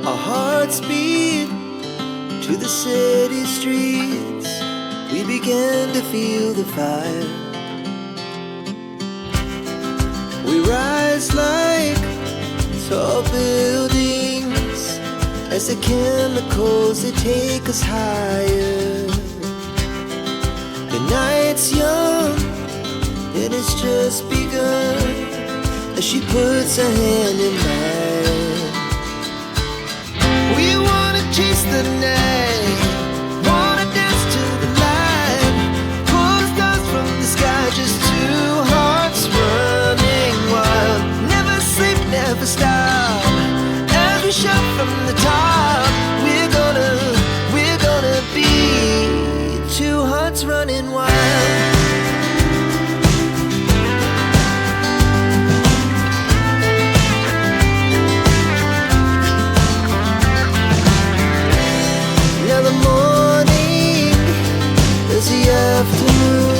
Our hearts beat to the city streets. We began to feel the fire. We rise like tall buildings as the chemicals, they take us higher. The night's young and it's just begun as she puts her hand in mine. We wanna chase the night, wanna dance to the light, pull stars from the sky, just two hearts running wild. Never sleep, never stop, as we shout from the top. We're gonna be two hearts running wild. Now the morning is the afternoon.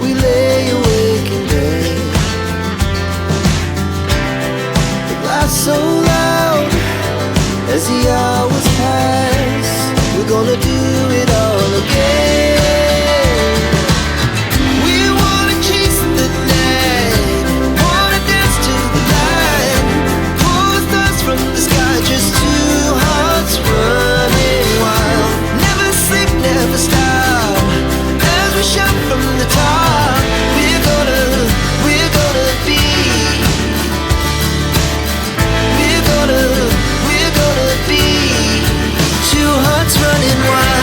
We lay awake in bed. The glass so loud as the hours pass. We're gonna do it all again. We wanna chase the night, wanna dance to the light, pull stars from the sky, just two hearts running wild. Never sleep, never stop, as we shout from the top. We're gonna be, we're gonna be two hearts running wild.